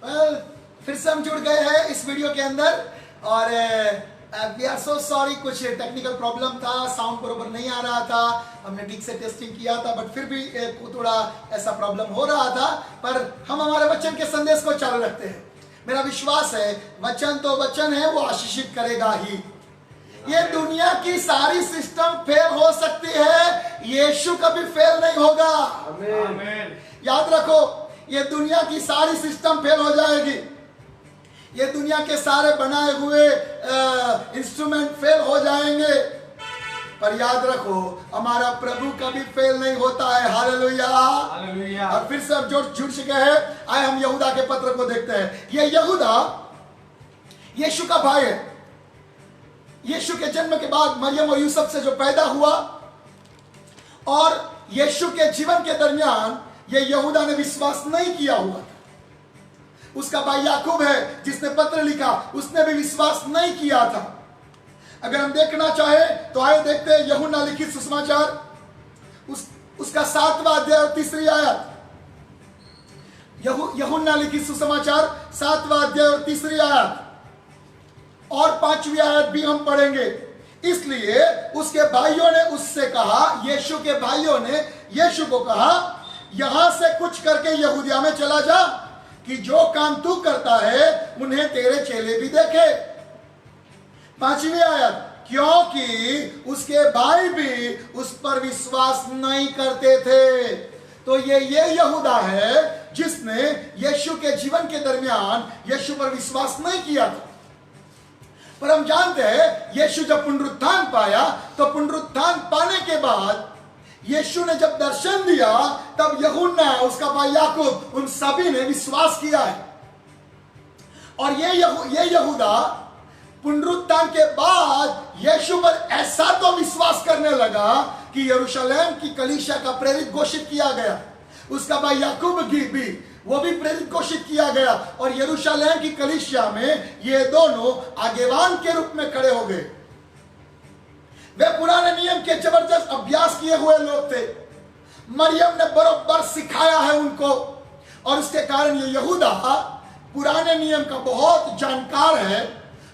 Well फिर से हम जुड़ गए हैं इस वीडियो के अंदर और वी आर सो सॉरी, कुछ टेक्निकल प्रॉब्लम था, साउंड बरोबर नहीं आ रहा था, हमने ठीक से टेस्टिंग किया था बट फिर भी थोड़ा ऐसा प्रॉब्लम हो रहा था। पर हम हमारे वचन के संदेश को चालू रखते हैं। मेरा विश्वास है वचन तो वचन है, वो आशीषित करेगा ही। ये दुनिया की सारी सिस्टम फेल हो सकती है, यीशु कभी फेल नहीं होगा। आमीन। याद रखो, ये दुनिया की सारी सिस्टम फेल हो जाएगी, ये दुनिया के सारे बनाए हुए इंस्ट्रूमेंट फेल हो जाएंगे, पर याद रखो हमारा प्रभु कभी फेल नहीं होता है। हालेलुया। हालेलुया। और फिर से अब जुड़ चुके हैं, आए हम यहूदा के पत्र को देखते हैं। ये यहूदा यीशु का भाई है। यीशु के जन्म के बाद मरियम और यूसुफ से जो पैदा हुआ और यीशु के जीवन के दरमियान ये यहूदा ने विश्वास नहीं किया हुआ था। उसका भाई याकूब है जिसने पत्र लिखा, उसने भी विश्वास नहीं किया था। अगर हम देखना चाहे तो आइए देखते हैं यूहन्ना लिखित सुसमाचार उसका 7वां अध्याय और 3री आयत। यूहन्ना लिखित सुसमाचार 7वां अध्याय और 3री आयत और 5वीं आयत भी हम पढ़ेंगे। इसलिए उसके भाइयों ने उससे कहा, यीशु के भाइयों ने यीशु को कहा, यहां से कुछ करके यहूदिया में चला जा कि जो काम तू करता है उन्हें तेरे चेले भी देखे। 5वीं आयत, क्योंकि उसके भाई भी उस पर विश्वास नहीं करते थे। तो ये यहूदा है जिसने यीशु के जीवन के दरमियान यीशु पर विश्वास नहीं किया था। पर हम जानते हैं यीशु जब पुनरुत्थान पाया तो पुनरुत्थान पाने के बाद यीशु ने जब दर्शन दिया तब यूहन्ना, उसका भाई याकूब, उन सभी ने विश्वास किया है। और ये यहूदा पुनरुत्थान के बाद यीशु पर ऐसा तो विश्वास करने लगा कि यरूशलेम की कलीसिया का प्रेरित घोषित किया गया। उसका भाई याकूब भी वो भी प्रेरित घोषित किया गया और यरूशलेम की कलीसिया में ये दोनों आगेवान के रूप में खड़े हो गए। वे पुराने नियम के जबरदस्त अभ्यास किए हुए लोग थे। मरियम ने बरोबर सिखाया है उनको और उसके कारण ये यहूदा पुराने नियम का बहुत जानकार है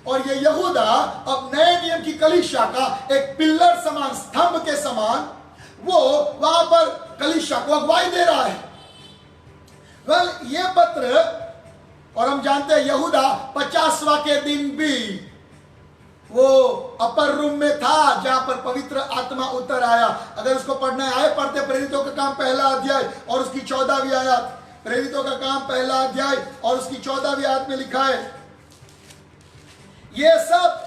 और ये यहूदा अब नए नियम की कलीसिया का एक पिल्लर समान, स्तंभ के समान वो वहां पर कलीसिया को अगुवाई दे रहा है। ये पत्र, और हम जानते हैं यहूदा 50वां के दिन भी वो अपर रूम में था जहां पर पवित्र आत्मा उतर आया। अगर उसको पढ़ना है आए पढ़ते, प्रेरितों का काम 1 अध्याय और उसकी 14वीं आयत। प्रेरितों का काम 1 अध्याय और उसकी 14वीं आयत में लिखा है, ये सब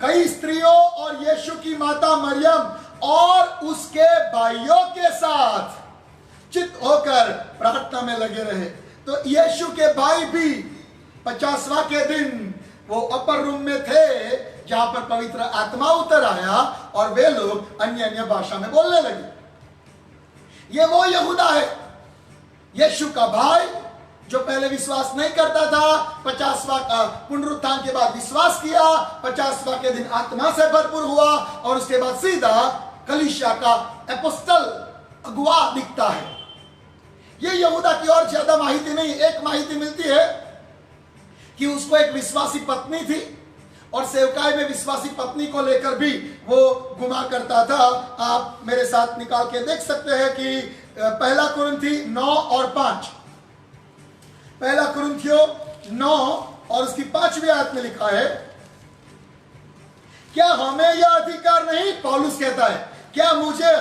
कई स्त्रियों और यीशु की माता मरियम और उसके भाइयों के साथ चित होकर प्रार्थना में लगे रहे। तो यीशु के भाई भी 50वां के दिन वो अपर रूम में थे जहां पर पवित्र आत्मा उतर आया और वे लोग अन्य अन्य भाषा में बोलने लगे। ये वो यहूदा है, यीशु का भाई, जो पहले विश्वास नहीं करता था, 50वां पुनरुत्थान के बाद विश्वास किया, 50वां के दिन आत्मा से भरपूर हुआ और उसके बाद सीधा कलीसिया का एपोस्टल अगुवा दिखता है। ये यहूदा की और ज्यादा माहिती नहीं, एक माहिती मिलती है कि उसको एक विश्वासी पत्नी थी और सेवकाई में विश्वासी पत्नी को लेकर भी वो गुमा करता था। आप मेरे साथ निकाल के देख सकते हैं कि 1 कुरिन्थी 9 और 5, 1 कुरिन्थियों 9 और उसकी 5वीं आयत में लिखा है, क्या हमें यह अधिकार नहीं, पौलुस कहता है, क्या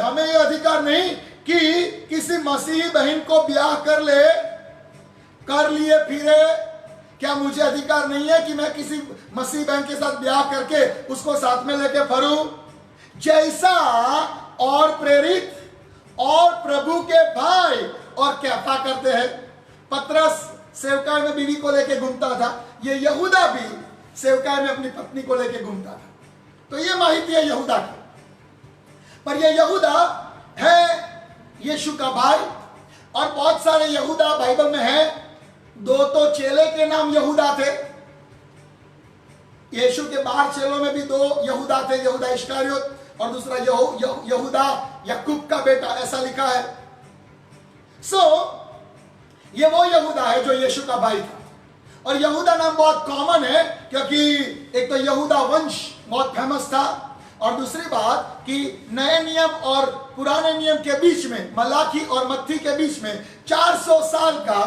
हमें यह अधिकार नहीं कि किसी मसीही बहन को ब्याह कर लिए फिरे? क्या मुझे अधिकार नहीं है कि मैं किसी मसीह बहन के साथ ब्याह करके उसको साथ में लेके फरूं? जैसा और प्रेरित और प्रभु के भाई और कैफा करते हैं। पतरस सेवकाई में बीवी को लेके घूमता था, ये यहूदा भी सेवकाई में अपनी पत्नी को लेके घूमता था। तो ये माहिती है यहूदा की। पर ये यहूदा है यीशु का भाई और बहुत सारे यहूदा बाइबल में है। 2 तो चेले के नाम यहूदा थे, यीशु के बाहर चेलों में भी 2 यहूदा थे, यहूदा इस्करियोत और दूसरा यहूदा याकूब का बेटा, ऐसा लिखा है। ये वो यहूदा है जो यीशु का भाई था। और यहूदा नाम बहुत कॉमन है क्योंकि एक तो यहूदा वंश बहुत फेमस था, और दूसरी बात कि नए नियम और पुराने नियम के बीच में, मलाकी और मत्ती के बीच में 400 साल का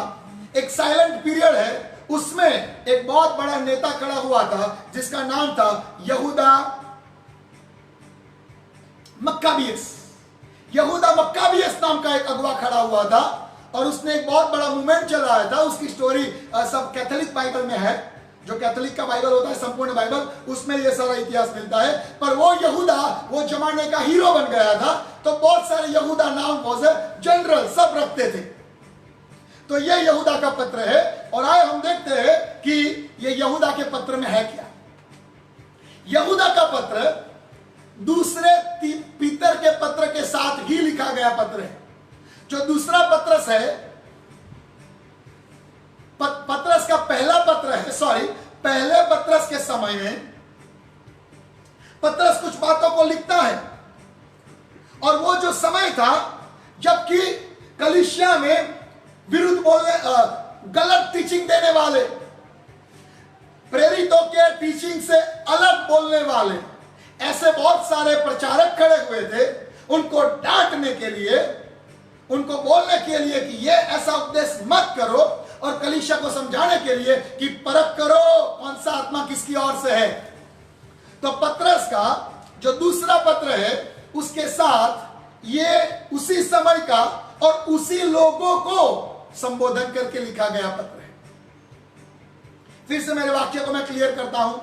एक साइलेंट पीरियड है। उसमें एक बहुत बड़ा नेता खड़ा हुआ था जिसका नाम था यहूदा मक्काबियस। यहूदा मक्काबियस नाम का एक अगुवा खड़ा हुआ था और उसने एक बहुत बड़ा मूवमेंट चलाया था। उसकी स्टोरी सब कैथोलिक बाइबल में है, जो कैथोलिक का बाइबल होता है, संपूर्ण बाइबल, उसमें ये सारा इतिहास मिलता है। पर वो यहूदा वो जमाने का हीरो बन गया था, तो बहुत सारे यहूदा नाम जनरल सब रखते थे। तो ये यहूदा का पत्र है, और आए हम देखते हैं कि ये यहूदा के पत्र में है क्या। यहूदा का पत्र दूसरे पीतर के पत्र के साथ ही लिखा गया पत्र है। जो दूसरा पत्रस है, पत्रस का पहला पत्र है, पहले पत्रस के समय में पत्रस कुछ बातों को लिखता है, और वो जो समय था जबकि कलीसिया में विरुद्ध बोलने, गलत टीचिंग देने वाले, प्रेरितों के टीचिंग से अलग बोलने वाले ऐसे बहुत सारे प्रचारक खड़े हुए थे। उनको डांटने के लिए, उनको बोलने के लिए कि ये ऐसा उपदेश मत करो, और कलीसिया को समझाने के लिए कि परख करो कौन सा आत्मा किसकी ओर से है। तो पत्रस का जो दूसरा पत्र है उसके साथ ये उसी समय का और उसी लोगों को संबोधन करके लिखा गया पत्र है। फिर से मेरे वाक्य को मैं क्लियर करता हूं।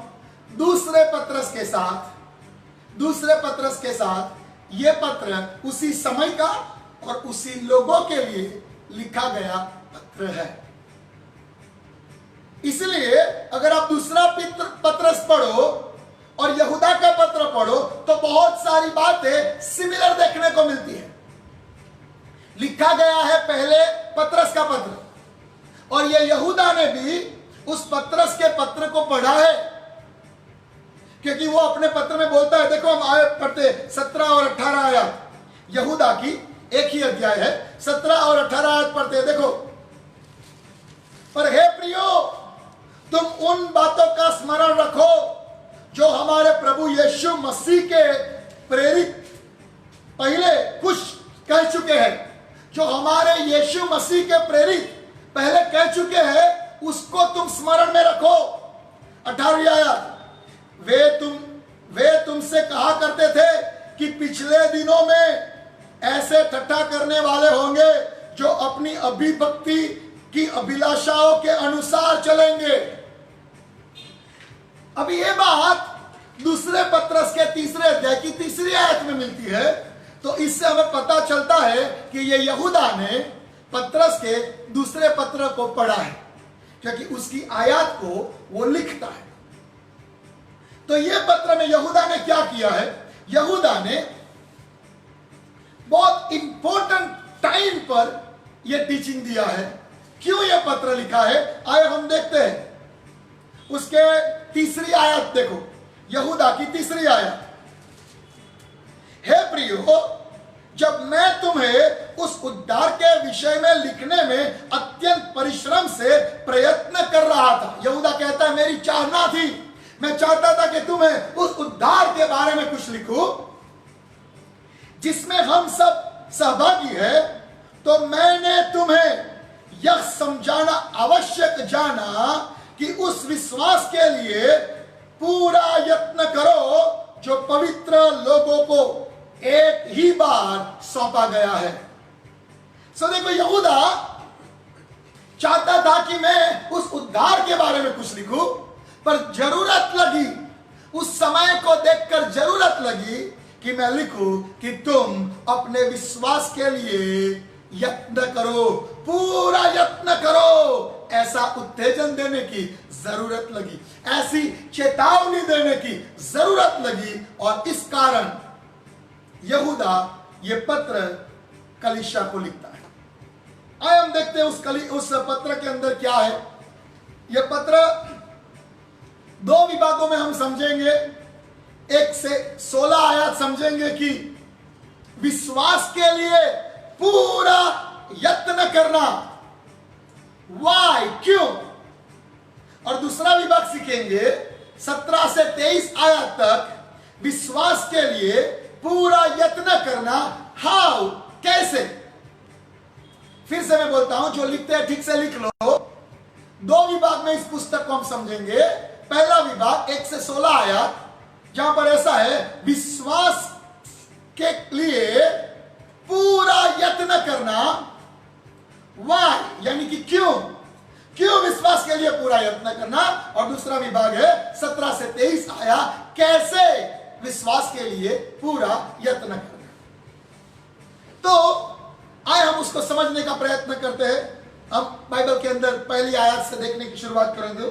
दूसरे पत्रस के साथ ये पत्र उसी समय का और उसी लोगों के लिए लिखा गया पत्र है। इसलिए अगर आप दूसरा पत्रस पढ़ो और यहूदा का पत्र पढ़ो तो बहुत सारी बातें सिमिलर देखने को मिलती है। लिखा गया है पहले पत्रस का पत्र, और ये यहूदा ने भी उस पत्रस के पत्र को पढ़ा है, क्योंकि वो अपने पत्र में बोलता है। देखो हम आयत पढ़ते 17 और 18 आयत, यहूदा की एक ही अध्याय है, 17 और 18 आयत पढ़ते हैं। देखो, पर हे प्रियो, तुम उन बातों का स्मरण रखो जो हमारे प्रभु यीशु मसीह के प्रेरित पहले कुछ कह चुके हैं। जो हमारे यीशु मसीह के प्रेरित पहले कह चुके हैं उसको तुम स्मरण में रखो। 18वीं आयत, वे तुमसे कहा करते थे कि पिछले दिनों में ऐसे ठट्ठा करने वाले होंगे जो अपनी अभिभक्ति की अभिलाषाओं के अनुसार चलेंगे। अभी ये बात दूसरे पत्रस के तीसरे अध्याय की तीसरी आयत में मिलती है। तो इससे हमें पता चलता है कि ये यहूदा ने पत्रस के दूसरे पत्र को पढ़ा है, क्योंकि उसकी आयत को वो लिखता है। तो ये पत्र में यहूदा ने क्या किया है? यहूदा ने बहुत इंपॉर्टेंट टाइम पर यह टीचिंग दिया है। क्यों यह पत्र लिखा है आए हम देखते हैं। उसके तीसरी आयत देखो, यहूदा की तीसरी आयत, हे प्रियो, जब मैं तुम्हें उस उद्धार के विषय में लिखने में अत्यंत परिश्रम से प्रयत्न कर रहा था। यहूदा कहता है मेरी चाहना थी, मैं चाहता था कि तुम्हें उस उद्धार के बारे में कुछ लिखूं जिसमें हम सब सहभागी हैं, तो मैंने तुम्हें यह समझाना आवश्यक जाना कि उस विश्वास के लिए पूरा यत्न करो जो पवित्र लोगों को एक ही बार सौंपा गया है। सो देखो, यहूदा चाहता था कि मैं उस उद्धार के बारे में कुछ लिखूं, पर जरूरत लगी, उस समय को देखकर जरूरत लगी कि मैं लिखूं कि तुम अपने विश्वास के लिए यत्न करो, पूरा यत्न करो। ऐसा उत्तेजन देने की जरूरत लगी, ऐसी चेतावनी देने की जरूरत लगी, और इस कारण यहूदा ये पत्र कलीसिया को लिखता है। आइए हम देखते हैं उस पत्र के अंदर क्या है। यह पत्र दो विभागों में हम समझेंगे। 1 से 16 आयत समझेंगे कि विश्वास के लिए पूरा यत्न करना, वाई, क्यों? और दूसरा विभाग सीखेंगे 17 से 23 आयत तक, विश्वास के लिए पूरा यत्न करना, हाउ, कैसे। फिर से मैं बोलता हूं, जो लिखते हैं ठीक से लिख लो। दो विभाग में इस पुस्तक को हम समझेंगे। पहला विभाग 1 से 16 आयत, जहां पर ऐसा है, विश्वास के लिए पूरा यत्न करना, वाई, यानी कि क्यों, क्यों विश्वास के लिए पूरा यत्न करना। और दूसरा विभाग है 17 से 23 आया, कैसे विश्वास के लिए पूरा यत्न करना। तो आए हम उसको समझने का प्रयत्न करते हैं। हम बाइबल के अंदर पहली आयत से देखने की शुरुआत करेंगे।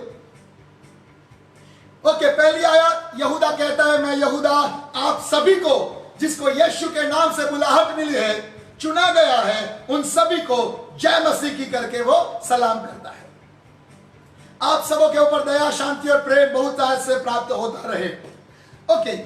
ओके, पहली आयत, यहूदा कहता है, मैं यहूदा आप सभी को जिसको यीशु के नाम से बुलाहट मिली है, चुना गया है, उन सभी को जय मसीह की करके वो सलाम करता है। आप सबों के ऊपर दया, शांति और प्रेम बहुत आज से प्राप्त होता रहे। ओके,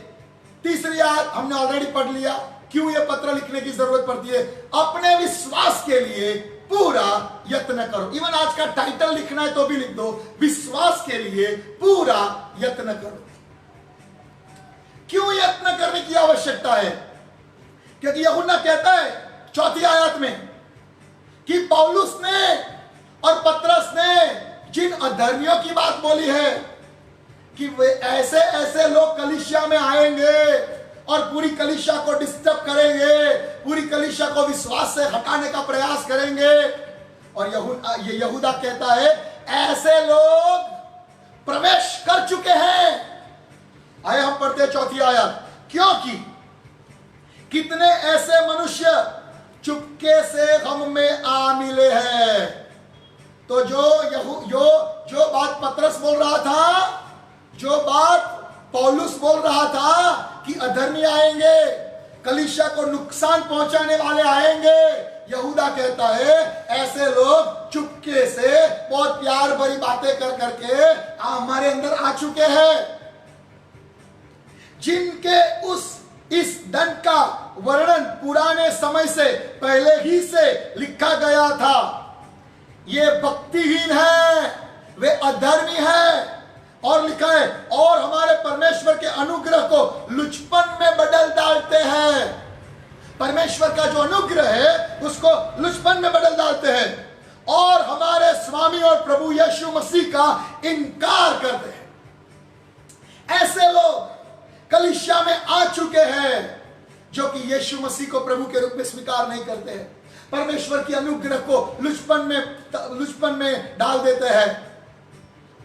तीसरी आयत हमने ऑलरेडी पढ़ लिया। क्यों ये पत्र लिखने की जरूरत पड़ती है? अपने विश्वास के लिए पूरा यत्न करो। इवन आज का टाइटल लिखना है तो भी लिख दो, विश्वास के लिए पूरा यत्न करो। क्यों यत्न करने की आवश्यकता है? क्योंकि यूहन्ना कहता है 4 आयत में कि पौलुस ने और पतरस ने जिन अधर्मियों की बात बोली है कि वे ऐसे ऐसे लोग कलीसिया में आएंगे और पूरी कलीसिया को डिस्टर्ब करेंगे, पूरी कलीसिया को विश्वास से हटाने का प्रयास करेंगे। और यहूदा कहता है ऐसे लोग प्रवेश कर चुके हैं। आए हम पढ़ते हैं 4 आयत, क्योंकि कितने ऐसे मनुष्य चुपके से हम में आ मिले हैं। तो जो बात पतरस बोल रहा था, जो बात पौलुस बोल रहा था कि अधर्मी आएंगे, कलीसिया को नुकसान पहुंचाने वाले आएंगे, यहूदा कहता है ऐसे लोग चुपके से बहुत प्यार भरी बातें कर करके हमारे अंदर आ चुके हैं, जिनके इस दंड का वर्णन पुराने समय से पहले ही से लिखा गया था। ये भक्तिहीन है, वे अधर्मी है। और लिखा है, और हमारे परमेश्वर के अनुग्रह को लुचपन में बदल डालते हैं। परमेश्वर का जो अनुग्रह है उसको लुचपन में बदल डालते हैं और हमारे स्वामी और प्रभु यीशु मसीह का इनकार करते हैं। ऐसे लोग कलीसिया में आ चुके हैं जो कि यीशु मसीह को प्रभु के रूप में स्वीकार नहीं करते हैं, परमेश्वर की अनुग्रह को लुचपन में डाल देते हैं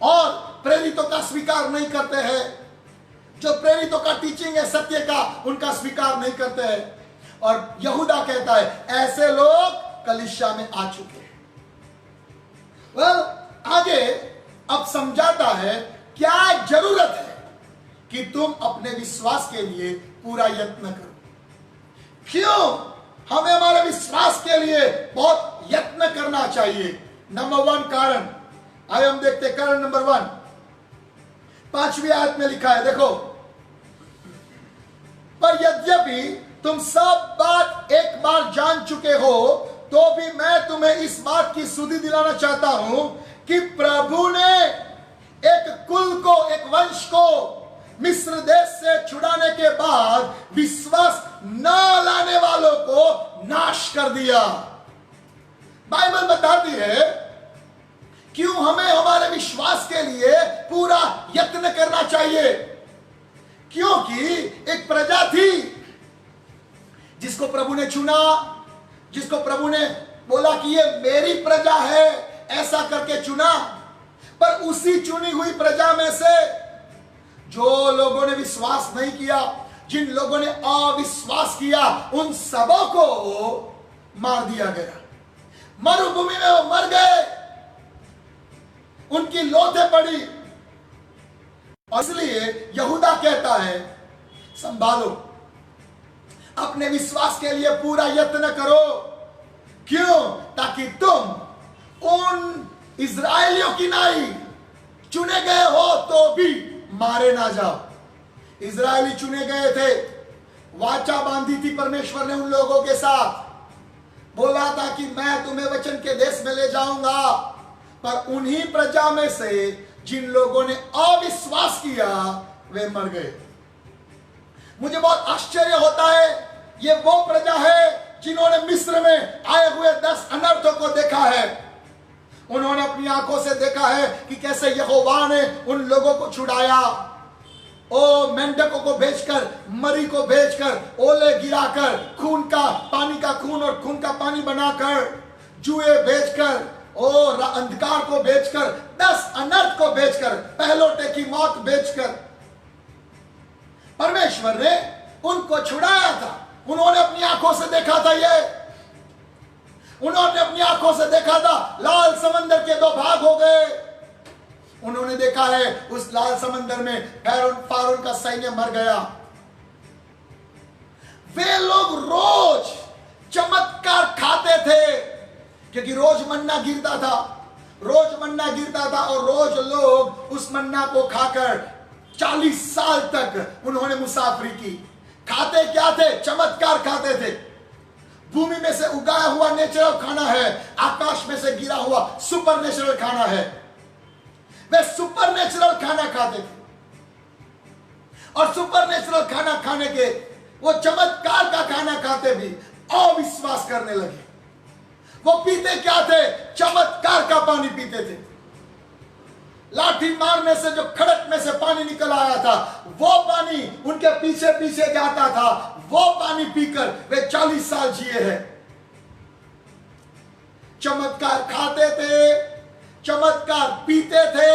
और प्रेरितों का स्वीकार नहीं करते हैं। जो प्रेरितों का टीचिंग है सत्य का, उनका स्वीकार नहीं करते हैं। और यहूदा कहता है ऐसे लोग कलीसिया में आ चुके हैं। आगे अब समझाता है क्या जरूरत है कि तुम अपने विश्वास के लिए पूरा यत्न करो। क्यों हमें हमारे विश्वास के लिए बहुत यत्न करना चाहिए? नंबर 1 कारण, आइए हम देखते हैं कारण नंबर 1। 5वीं आयत में लिखा है, देखो, पर यद्यपि तुम सब बात एक बार जान चुके हो तो भी मैं तुम्हें इस बात की सुधि दिलाना चाहता हूं कि प्रभु ने एक कुल को, एक वंश को मिस्र देश से छुड़ाने के बाद विश्वास न लाने वालों को नाश कर दिया। बाइबल बताती है क्यों हमें हमारे विश्वास के लिए पूरा यत्न करना चाहिए। क्योंकि एक प्रजा थी जिसको प्रभु ने चुना, जिसको प्रभु ने बोला कि ये मेरी प्रजा है, ऐसा करके चुना। पर उसी चुनी हुई प्रजा में से जो लोगों ने विश्वास नहीं किया, जिन लोगों ने अविश्वास किया, उन सबों को मार दिया गया। मरुभूमि में वो मर गए, उनकी लौटें पड़ी। इसलिए यहूदा कहता है संभालो, अपने विश्वास के लिए पूरा यत्न करो। क्यों? ताकि तुम उन इजराइलियों की नाई चुने गए हो तो भी मारे ना जाओ। इजरायली चुने गए थे, वाचा बांधी थी परमेश्वर ने उन लोगों के साथ, बोला था कि मैं तुम्हें वचन के देश में ले जाऊंगा, पर उन्हीं प्रजा में से जिन लोगों ने अविश्वास किया वे मर गए। मुझे बहुत आश्चर्य होता है, ये वो प्रजा है जिन्होंने मिस्र में आए हुए 10 अनर्थों को देखा है। उन्होंने अपनी आंखों से देखा है कि कैसे यहोवा ने उन लोगों को छुड़ाया। ओ मेंढकों को भेजकर, मरी को भेजकर, ओले गिराकर, खून का पानी का खून और खून का पानी बनाकर, जुए भेजकर, और अंधकार को भेजकर, 10 अनर्थ को भेजकर, पहलोटे की मौत भेजकर परमेश्वर ने उनको छुड़ाया था। उन्होंने अपनी आंखों से देखा था, उन्होंने अपनी आंखों से देखा था लाल समंदर के 2 भाग हो गए। उन्होंने देखा है उस लाल समंदर में फारून का सैन्य मर गया। वे लोग रोज चमत्कार खाते थे, क्योंकि रोज मन्ना गिरता था, रोज मन्ना गिरता था, और रोज लोग उस मन्ना को खाकर 40 साल तक उन्होंने मुसाफरी की। खाते क्या थे? चमत्कार खाते थे। भूमि में से उगाया हुआ नेचुरल खाना है, आकाश में से गिरा हुआ सुपर नेचुरल खाना है। वे सुपर नेचुरल खाना खाते थे, और सुपर नेचुरल खाना खाने के वो चमत्कार का खाना खाते भी अविश्वास करने लगे। वो पीते क्या थे? चमत्कार का पानी पीते थे। लाठी मारने से जो खड़क में से पानी निकल आया था, वो पानी उनके पीछे पीछे जाता था। वो पानी पीकर वे 40 साल जिए हैं। चमत्कार खाते थे, चमत्कार पीते थे,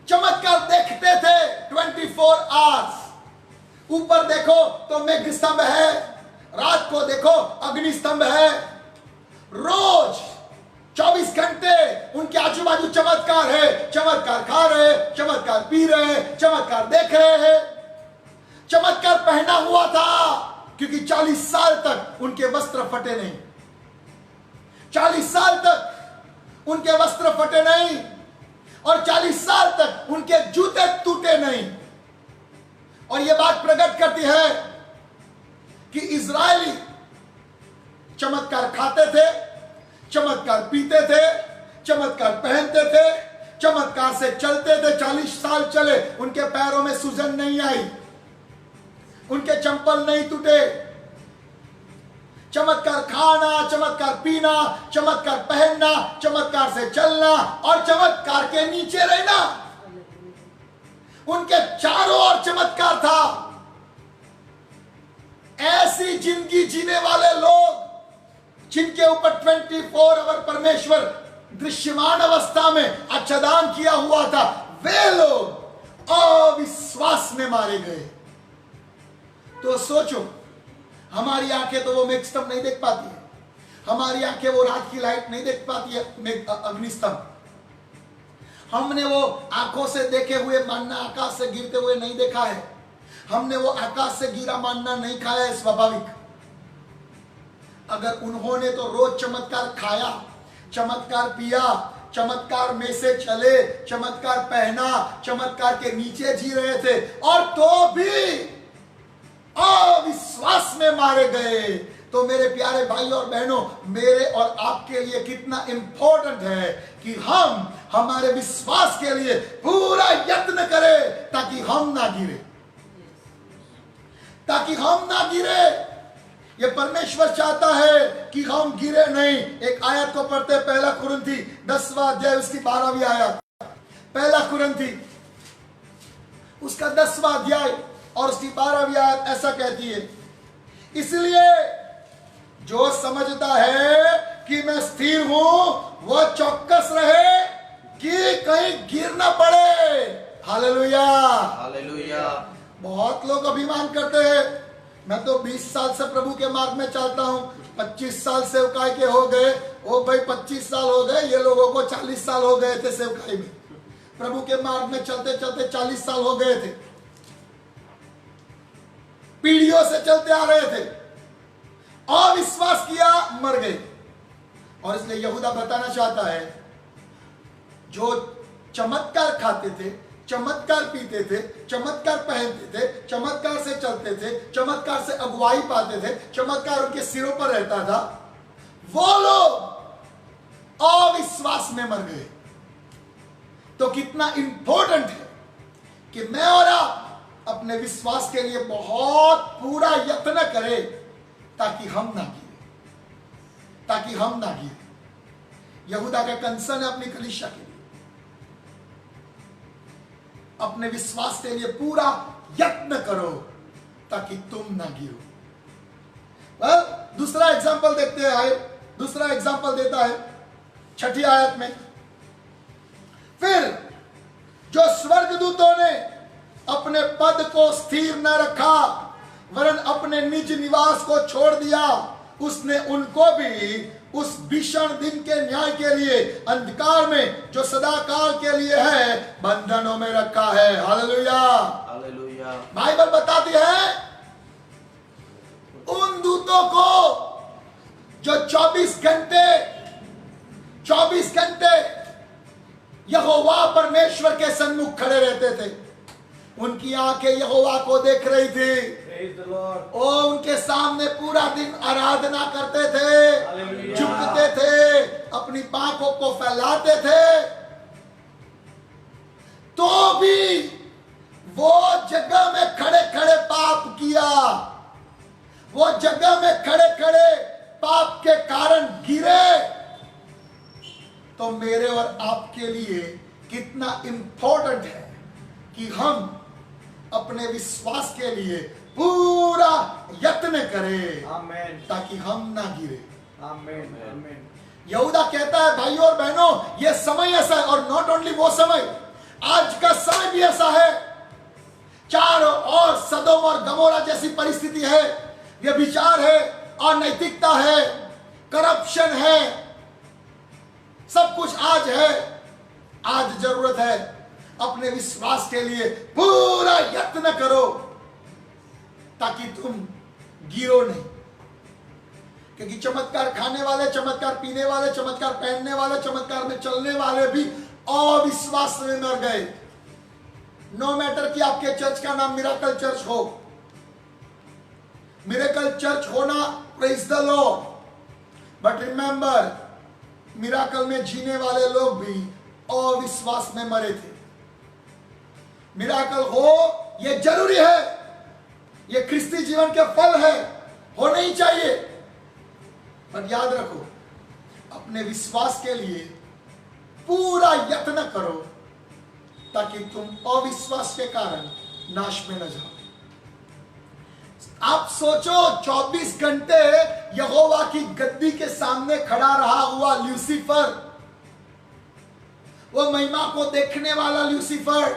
चमत्कार देखते थे 24 आवर्स। ऊपर देखो तो मेघ स्तंभ है, रात को देखो अग्नि स्तंभ है। रोज 24 घंटे उनके आजू बाजू चमत्कार है। चमत्कार खा रहे, चमत्कार पी रहे, चमत्कार देख रहे हैं। चमत्कार पहना हुआ था, क्योंकि 40 साल तक उनके वस्त्र फटे नहीं। 40 साल तक उनके वस्त्र फटे नहीं, और 40 साल तक उनके जूते टूटे नहीं। और यह बात प्रकट करती है कि इजरायली चमत्कार खाते थे, चमत्कार पीते थे, चमत्कार पहनते थे, चमत्कार से चलते थे। 40 साल चले, उनके पैरों में सूजन नहीं आई, उनके चंपल नहीं टूटे। चमत्कार खाना, चमत्कार पीना, चमत्कार पहनना, चमत्कार से चलना, और चमत्कार के नीचे रहना। उनके चारों ओर चमत्कार था। ऐसी जिंदगी जीने वाले लोग जिनके ऊपर 24 आवर परमेश्वर दृश्यमान अवस्था में आच्छादन किया हुआ था, वे लोग अविश्वास में मारे गए। तो सोचो, हमारी आंखें तो वो मेघ स्तंभ नहीं देख पाती है, हमारी आंखें वो रात की लाइट नहीं देख पाती है, अग्नि स्तंभ। हमने वो आंखों से देखे हुए मानना आकाश से गिरते हुए नहीं देखा है। हमने वो आकाश से गिरा मानना नहीं खाया है, स्वाभाविक। अगर उन्होंने तो रोज चमत्कार खाया, चमत्कार पिया, चमत्कार में से चले, चमत्कार पहना, चमत्कार के नीचे जी रहे थे, और तो भी अविश्वास में मारे गए, तो मेरे प्यारे भाई और बहनों, मेरे और आपके लिए कितना इंपॉर्टेंट है कि हम हमारे विश्वास के लिए पूरा यत्न करें, ताकि हम ना गिरे, ताकि हम ना गिरे। ये परमेश्वर चाहता है कि हम गिरे नहीं। एक आयत को पढ़ते, 1 कुरिन्थी 10वां अध्याय उसकी 12वीं आयत। 1 कुरिन्थी उसका 10वां अध्याय और उसकी 12वीं आयत ऐसा कहती है, इसलिए जो समझता है कि मैं स्थिर हूं, वह चौकस रहे कि कहीं गिर ना पड़े। Hallelujah, hallelujah. बहुत लोग अभिमान करते हैं, मैं तो 20 साल से प्रभु के मार्ग में चलता हूं, 25 साल सेवकाई के हो गए। ओ भाई, 25 साल हो गए, ये लोगों को 40 साल हो गए थे सेवकाई में। प्रभु के मार्ग में चलते चलते 40 साल हो गए थे, पीढ़ियों से चलते आ रहे थे। अविश्वास किया, मर गए। और इसलिए यहूदा बताना चाहता है, जो चमत्कार खाते थे, चमत्कार पीते थे, चमत्कार पहनते थे, चमत्कार से चलते थे, चमत्कार से अगुवाई पाते थे, चमत्कार उनके सिरों पर रहता था, वो लोग अविश्वास में मर गए। तो कितना इंपॉर्टेंट है कि मैं और आप अपने विश्वास के लिए बहुत पूरा यत्न करें ताकि हम ना गिरे। यहूदा का कंसर्न है अपनी कलीसिया के लिए, अपने विश्वास के लिए पूरा यत्न करो ताकि तुम ना गिरो। दूसरा एग्जांपल देखते हैं, दूसरा एग्जांपल देता है 6ठी आयत में। फिर जो स्वर्गदूतों ने अपने पद को स्थिर न रखा वरन अपने निज निवास को छोड़ दिया, उसने उनको भी उस भीषण दिन के न्याय के लिए अंधकार में जो सदा काल के लिए है बंधनों में रखा है। Hallelujah, hallelujah. बाइबल बताती है उन दूतों को जो 24 घंटे यहोवा परमेश्वर के सन्मुख खड़े रहते थे। उनकी आंखें यहोवा को देख रही थी। Praise the Lord. ओ उनके सामने पूरा दिन आराधना करते थे, Hallelujah. झुकते थे, अपनी बाहों को फैलाते थे, तो भी वो जगह में खड़े खड़े पाप किया। वो जगह में खड़े खड़े पाप के कारण गिरे। तो मेरे और आपके लिए कितना इंपॉर्टेंट है कि हम अपने विश्वास के लिए पूरा यत्न करें Amen. ताकि हम ना गिरे। Amen. Amen. यहूदा कहता है भाइयों और बहनों, यह समय ऐसा है, और नॉट ओनली वो समय, आज का समय भी ऐसा है। चारों ओर सदोम और गमोरा जैसी परिस्थिति है, व्यभिचार है, अनैतिकता है, करप्शन है, सब कुछ आज है। आज जरूरत है अपने विश्वास के लिए पूरा यत्न करो ताकि तुम गिरो नहीं। क्योंकि चमत्कार खाने वाले, चमत्कार पीने वाले, चमत्कार पहनने वाले, चमत्कार में चलने वाले भी अविश्वास में मर गए। नो मैटर कि आपके चर्च का नाम मिराकल चर्च हो, मिरेकल चर्च होना, praise the Lord, but remember miracle में जीने वाले लोग भी अविश्वास में मरे थे। मिराकल हो यह जरूरी है, यह ख्रिस्ती जीवन के फल है, होने ही चाहिए, पर याद रखो अपने विश्वास के लिए पूरा यत्न करो ताकि तुम अविश्वास के कारण नाश में न जाओ। आप सोचो 24 घंटे यहोवा की गद्दी के सामने खड़ा रहा हुआ ल्यूसीफर, वो महिमा को देखने वाला ल्यूसीफर,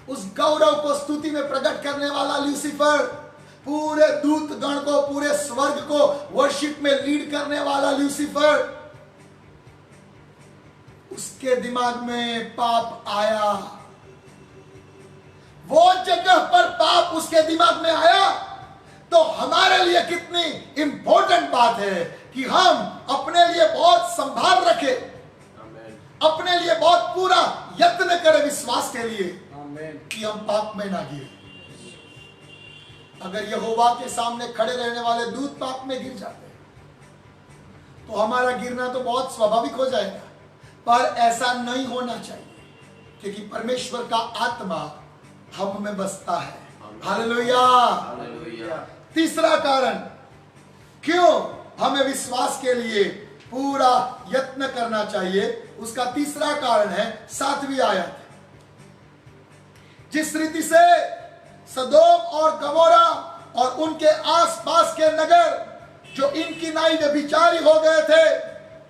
उस गौरव को स्तुति में प्रकट करने वाला ल्यूसीफर, पूरे दूत गण को, पूरे स्वर्ग को वर्शिप में लीड करने वाला ल्यूसीफर, उसके दिमाग में पाप आया। वो जगह पर पाप उसके दिमाग में आया तो हमारे लिए कितनी इंपॉर्टेंट बात है कि हम अपने लिए बहुत संभाल रखें, अपने लिए बहुत पूरा यत्न करें विश्वास के लिए कि हम पाप में ना गिरे। अगर यहोवा के सामने खड़े रहने वाले दूत पाप में गिर जाते हैं तो हमारा गिरना तो बहुत स्वाभाविक हो जाएगा, पर ऐसा नहीं होना चाहिए क्योंकि परमेश्वर का आत्मा हम में बसता है। Hallelujah, hallelujah. तीसरा कारण क्यों हमें विश्वास के लिए पूरा यत्न करना चाहिए, उसका तीसरा कारण है 7वीं आयत। जिस रीति से सदोम और गमोरा और उनके आसपास के नगर जो इनकी नाई में व्यभिचारी हो गए थे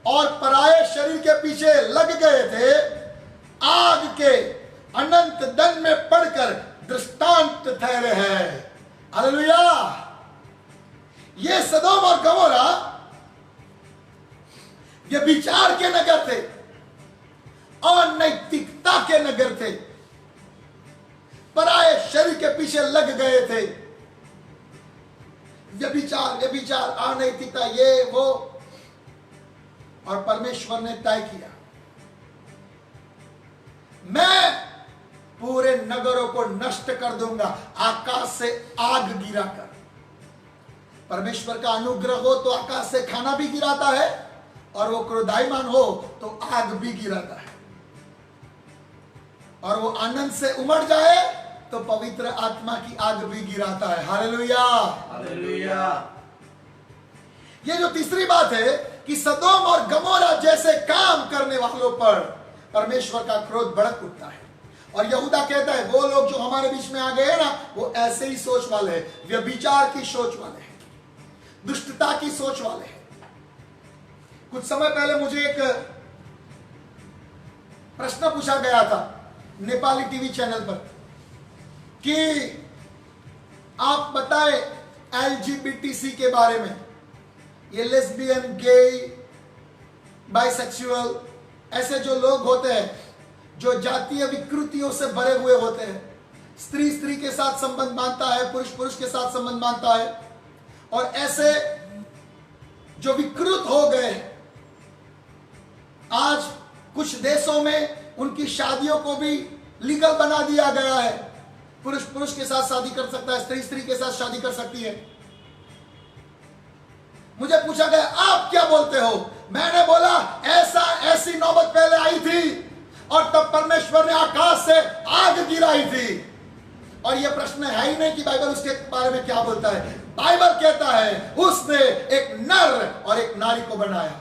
और पराये शरीर के पीछे लग गए थे, आग के अनंत दंड में पड़कर दृष्टांत ठहरे हैं। हालेलुया। ये सदोम और गमोरा व्यभिचार के नगर थे, अनैतिकता के नगर थे, पराये शरीर के पीछे लग गए थे। व्यभिचार, अनैतिकता, ये वो, और परमेश्वर ने तय किया मैं पूरे नगरों को नष्ट कर दूंगा आकाश से आग गिरा कर। परमेश्वर का अनुग्रह हो तो आकाश से खाना भी गिराता है और वो क्रोधायमान हो तो आग भी गिराता है, और वो आनंद से उमड़ जाए तो पवित्र आत्मा की आग भी गिराता है। हालेलुया। हालेलुया। ये जो तीसरी बात है कि सदोम और गमोरा जैसे काम करने वालों पर परमेश्वर का क्रोध भड़क उठता है। और यहूदा कहता है वो लोग जो हमारे बीच में आ गए हैं ना, वो ऐसे ही सोच वाले हैं, व्यभिचार की सोच वाले हैं, दुष्टता की सोच वाले हैं। कुछ समय पहले मुझे एक प्रश्न पूछा गया था नेपाली टीवी चैनल पर कि आप बताएं एलजीबीटीसी के बारे में, ये लेस्बियन, गे, बाइसेक्सुअल, ऐसे जो लोग होते हैं जो जातीय विकृतियों से भरे हुए होते हैं, स्त्री स्त्री के साथ संबंध मानता है, पुरुष पुरुष के साथ संबंध मानता है, और ऐसे जो विकृत हो गए, आज कुछ देशों में उनकी शादियों को भी लीगल बना दिया गया है। पुरुष पुरुष के साथ शादी कर सकता है, स्त्री स्त्री के साथ शादी कर सकती है। मुझे पूछा गया आप क्या बोलते हो? मैंने बोला ऐसी नौबत पहले आई थी और तब परमेश्वर ने आकाश से आग गिराई थी। और यह प्रश्न है ही नहीं कि बाइबल उसके बारे में क्या बोलता है। बाइबल कहता है उसने एक नर और एक नारी को बनाया।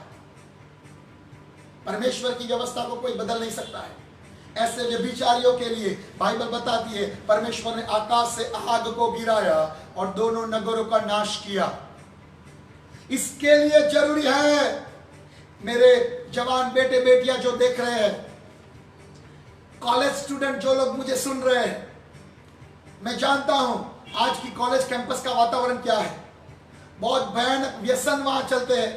परमेश्वर की व्यवस्था को कोई बदल नहीं सकता है। ऐसे व्यभिचारियों के लिए बाइबल बताती है परमेश्वर ने आकाश से आग को गिराया और दोनों नगरों का नाश किया। इसके लिए जरूरी है, मेरे जवान बेटे बेटियां जो देख रहे हैं, कॉलेज स्टूडेंट जो लोग मुझे सुन रहे हैं, मैं जानता हूं आज की कॉलेज कैंपस का वातावरण क्या है। बहुत भयानक व्यसन वहां चलते हैं,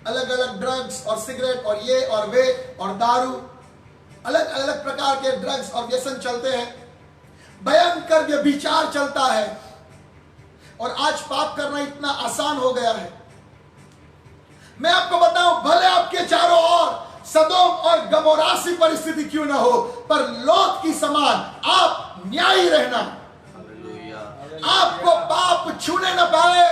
अलग अलग ड्रग्स और सिगरेट और ये और वे और दारू, अलग अलग प्रकार के ड्रग्स और व्यसन चलते हैं। भयंकर व्यभिचार चलता है और आज पाप करना इतना आसान हो गया है। मैं आपको बताऊं, भले आपके चारों ओर सदोम और गमोरा सी परिस्थिति क्यों ना हो, पर लोथ की समान आप न्यायी रहना। आपको पाप छूने न पाए।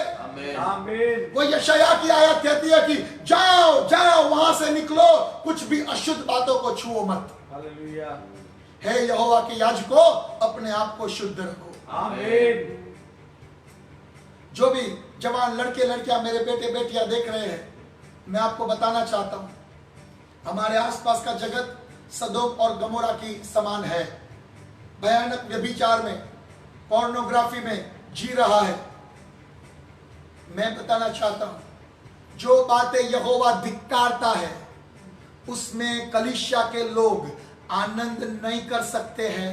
आमीन। वो यशाया की आयत कहती है कि जाओ जाओ वहां से निकलो, कुछ भी अशुद्ध बातों को छुओ मत। हालेलुया। हे यहोवा के याजकों, अपने आप को शुद्ध रखो। आमीन। जो भी जवान लड़के लड़कियां मेरे बेटे बेटियां देख रहे हैं, मैं आपको बताना चाहता हूं, हमारे आसपास का जगत सदोम और गमोरा की समान है। भयानक व्यभिचार में, पोर्नोग्राफी में जी रहा है। मैं बताना चाहता हूं, जो बातें यहोवा धिक्कारता है उसमें कलीसिया के लोग आनंद नहीं कर सकते हैं।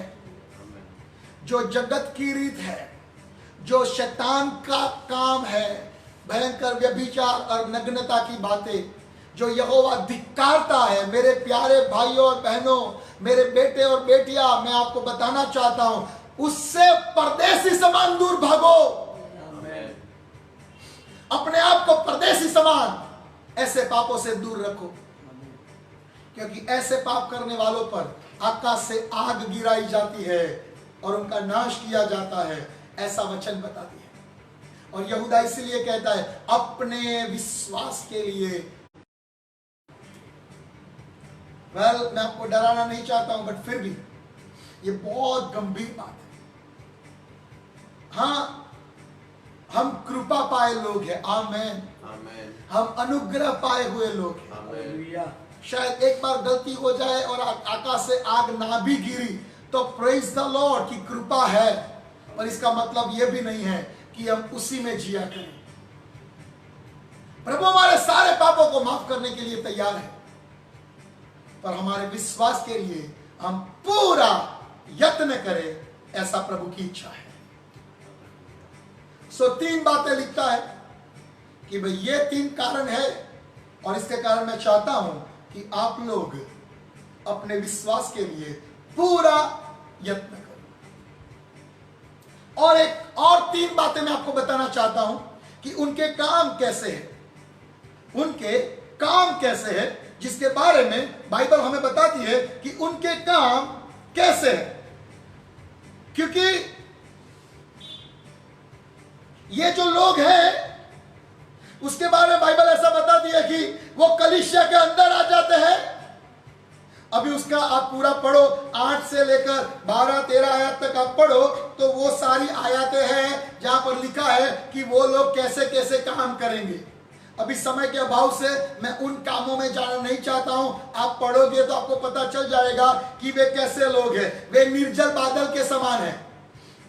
जो जगत की रीत है, जो शैतान का काम है, भयंकर व्यभिचार और नग्नता की बातें जो यहोवा धिक्कारता है, मेरे प्यारे भाइयों और बहनों, मेरे बेटे और बेटियां, मैं आपको बताना चाहता हूं, उससे परदेसी समान दूर भागो। अपने आप को परदेसी समान ऐसे पापों से दूर रखो, क्योंकि ऐसे पाप करने वालों पर आकाश से आग गिराई जाती है और उनका नाश किया जाता है, ऐसा वचन बताती है। और यहूदा इसलिए कहता है अपने विश्वास के लिए। मैं आपको डराना नहीं चाहता हूं, बट फिर भी ये बहुत गंभीर बात है। हाँ, हम कृपा पाए लोग हैं, आमेन। हम अनुग्रह पाए हुए लोग हैं। हालेलुया। शायद एक बार गलती हो जाए और आकाश से आग ना भी गिरी तो प्रेज द लॉर्ड की कृपा है, पर इसका मतलब यह भी नहीं है कि हम उसी में जिया करें। प्रभु हमारे सारे पापों को माफ करने के लिए तैयार है, पर हमारे विश्वास के लिए हम पूरा यत्न करें, ऐसा प्रभु की इच्छा है। सो 3 बातें लिखता है कि भाई ये 3 कारण है, और इसके कारण मैं चाहता हूं कि आप लोग अपने विश्वास के लिए पूरा यत्न करें। और 3 बातें मैं आपको बताना चाहता हूं कि उनके काम कैसे हैं, उनके काम कैसे हैं, जिसके बारे में बाइबल हमें बताती है कि उनके काम कैसे हैं। क्योंकि ये जो लोग हैं उसके बारे में बाइबल ऐसा बताती है कि वो कलीसिया के अंदर आ जाते हैं। अभी उसका आप पूरा पढ़ो, 8 से लेकर 12-13 आयत तक आप पढ़ो, तो वो सारी आयतें हैं जहां पर लिखा है कि वो लोग कैसे कैसे काम करेंगे। अभी समय के अभाव से मैं उन कामों में जाना नहीं चाहता हूं। आप पढ़ोगे तो आपको पता चल जाएगा कि वे कैसे लोग हैं। वे निर्जल बादल के समान हैं,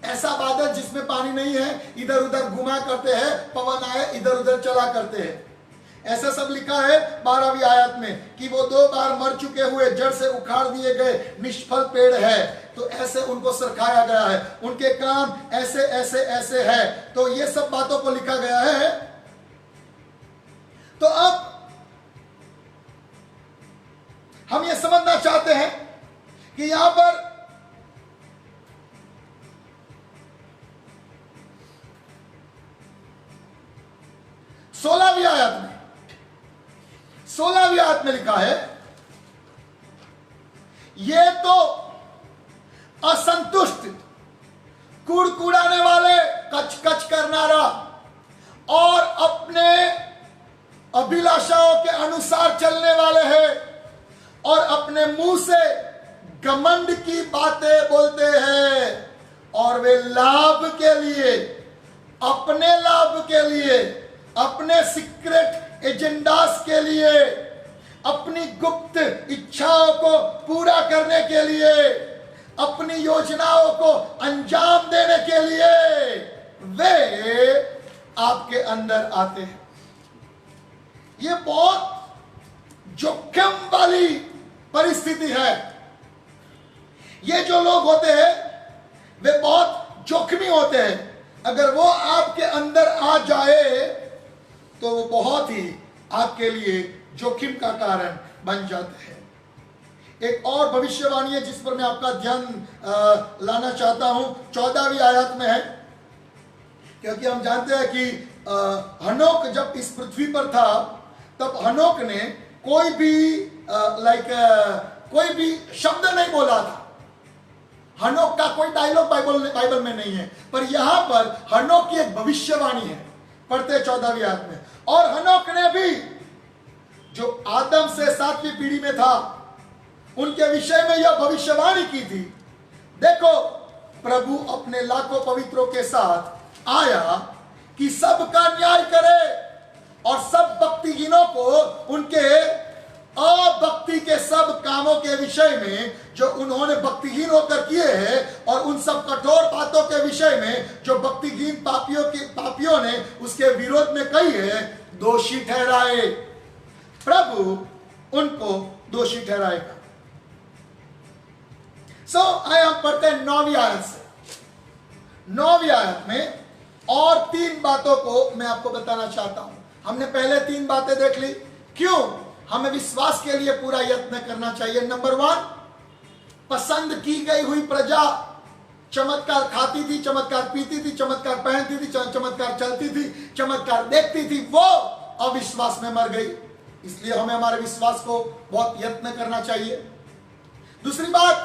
ऐसा बादल जिसमें पानी नहीं है, इधर उधर घुमा करते हैं, पवन आए इधर उधर चला करते हैं। ऐसा सब लिखा है 12वीं आयत में कि वो 2 बार मर चुके हुए, जड़ से उखाड़ दिए गए निष्फल पेड़ है, तो ऐसे उनको सरखाया गया है, उनके काम ऐसे ऐसे ऐसे है। तो ये सब बातों को लिखा गया है। तो अब हम ये समझना चाहते हैं कि यहां पर सोलहवीं आयत में लिखा है, ये तो असंतुष्ट, कुड़कुड़ाने वाले, कच कच करनारा और अपने अभिलाषाओं के अनुसार चलने वाले हैं और अपने मुंह से घमंड की बातें बोलते हैं, और वे लाभ के लिए, अपने लाभ के लिए, अपने सीक्रेट एजेंडास के लिए, अपनी गुप्त इच्छाओं को पूरा करने के लिए, अपनी योजनाओं को अंजाम देने के लिए वे आपके अंदर आते हैं। ये बहुत जोखिम वाली परिस्थिति है। ये जो लोग होते हैं वे बहुत जोखिमी होते हैं। अगर वो आपके अंदर आ जाए तो वो बहुत ही आपके लिए जोखिम का कारण बन जाते हैं। एक और भविष्यवाणी है जिस पर मैं आपका ध्यान लाना चाहता हूं, 14वीं आयत में है। क्योंकि हम जानते हैं कि हनोक जब इस पृथ्वी पर था तब हनोक ने कोई भी शब्द नहीं बोला था। हनोक का कोई डायलॉग बाइबल में नहीं है, पर यहां पर हनोक की एक भविष्यवाणी है, पढ़ते 14वीं आयत में। और हनोक ने भी जो आदम से 7वीं पीढ़ी में था उनके विषय में यह भविष्यवाणी की थी, देखो प्रभु अपने लाखों पवित्रों के साथ आया कि सबका न्याय करे और सब भक्तिहीनों को उनके अभक्ति के सब कामों के विषय में जो उन्होंने भक्तिहीन होकर किए हैं और उन सब कठोर बातों के विषय में जो भक्तिहीन पापियों ने उसके विरोध में कही है, दोषी ठहराए। प्रभु उनको दोषी ठहराएगा। आइए हम पढ़ते हैं 9वीं आयत से। 9वीं आयत में और 3 बातों को मैं आपको बताना चाहता हूं। हमने पहले 3 बातें देख ली। क्यों हमें विश्वास के लिए पूरा यत्न करना चाहिए। नंबर 1, पसंद की गई हुई प्रजा चमत्कार खाती थी, चमत्कार पीती थी, चमत्कार पहनती थी, चमत्कार चलती थी, चमत्कार देखती थी, वो अविश्वास में मर गई। इसलिए हमें हमारे विश्वास को बहुत यत्न करना चाहिए। दूसरी बात,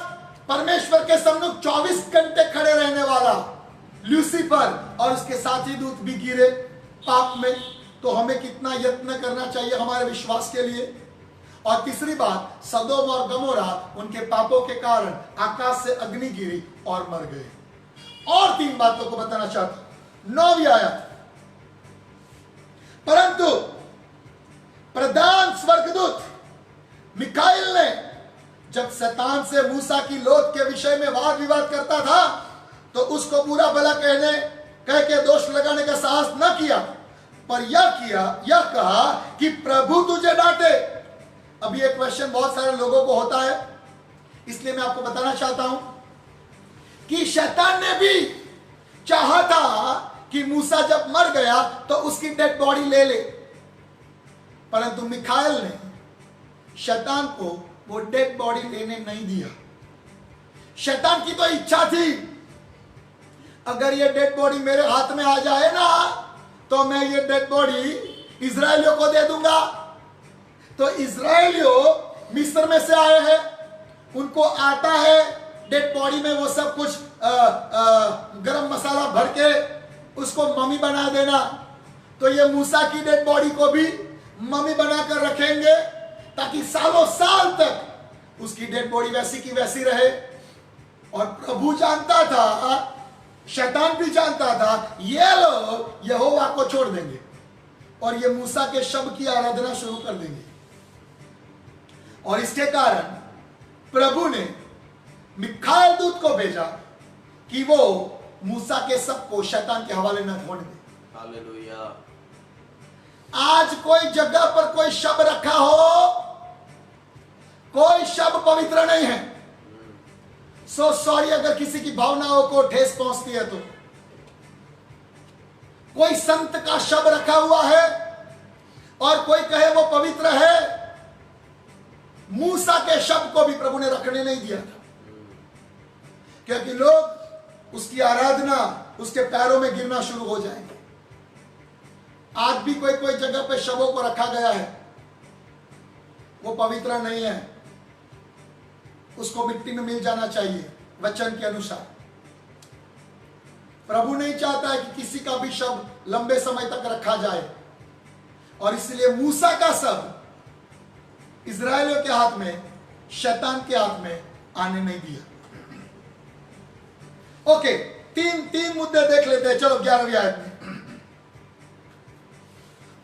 परमेश्वर के सम्मुख 24 घंटे खड़े रहने वाला लूसीफर और उसके साथी दूत भी गिरे पाप में, तो हमें कितना यत्न करना चाहिए हमारे विश्वास के लिए। और तीसरी बात, सदोम और गमोरा उनके पापों के कारण आकाश से अग्नि गिरी और मर गए। और 3 बातों को बताना चाहता हूं। 9वीं आयत, परंतु प्रधान स्वर्गदूत मिकाइल ने जब शैतान से मूसा की लोथ के विषय में वाद विवाद करता था तो उसको बुरा भला कह के दोष लगाने का साहस न किया, पर यह कहा कि प्रभु तुझे डांटे। अभी एक क्वेश्चन बहुत सारे लोगों को होता है, इसलिए मैं आपको बताना चाहता हूं कि शैतान ने भी चाहा था कि मूसा जब मर गया तो उसकी डेड बॉडी ले ले, परंतु मिकाएल ने शैतान को वो डेड बॉडी लेने नहीं दिया। शैतान की तो इच्छा थी, अगर ये डेड बॉडी मेरे हाथ में आ जाए ना तो मैं ये डेड बॉडी इजराइलियों को दे दूंगा। तो इजराइलियों मिस्र में से आए हैं, उनको आता है डेड बॉडी में वो सब कुछ गरम मसाला भर के उसको मम्मी बना देना, तो ये मूसा की डेड बॉडी को भी मम्मी बनाकर रखेंगे ताकि सालों साल तक उसकी डेड बॉडी वैसी की वैसी रहे। और प्रभु जानता था, शैतान भी जानता था, ये लोग यहोवा को छोड़ देंगे और ये मूसा के शब्द की आराधना शुरू कर देंगे। और इसके कारण प्रभु ने मिखाएल दूत को भेजा कि वो मूसा के सब को शैतान के हवाले न होने दे। हालेलुया। आज कोई जगह पर कोई शब्द रखा हो, कोई शब्द पवित्र नहीं है, सो सॉरी अगर किसी की भावनाओं को ठेस पहुंचती है तो। कोई संत का शब्द रखा हुआ है और कोई कहे वो पवित्र है, मूसा के शब्द को भी प्रभु ने रखने नहीं दिया था, क्योंकि लोग उसकी आराधना उसके पैरों में गिरना शुरू हो जाएंगे। आज भी कोई कोई जगह पे शब्दों को रखा गया है, वो पवित्र नहीं है, उसको मिट्टी में मिल जाना चाहिए वचन के अनुसार। प्रभु नहीं चाहता है कि किसी का भी शब्द लंबे समय तक रखा जाए, और इसलिए मूसा का शब्द इजरायलियों के हाथ में, शैतान के हाथ में आने नहीं दिया। ओके, तीन मुद्दे देख लेते हैं। चलो 11वीं आयत में,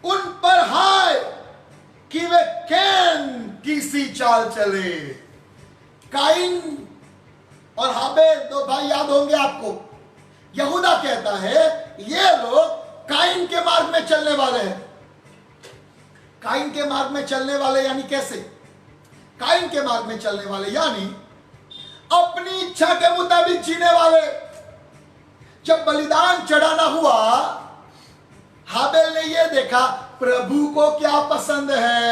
उन पर हाय कि वे कैन की सी चाल चले। काइन और हाबेल दो भाई याद होंगे आपको। यहूदा कहता है ये लोग काइन के मार्ग में चलने वाले हैं। काइन के मार्ग में चलने वाले यानी कैसे? काइन के मार्ग में चलने वाले यानी अपनी इच्छा के मुताबिक जीने वाले। जब बलिदान चढ़ाना हुआ, हाबेल ने यह देखा प्रभु को क्या पसंद है,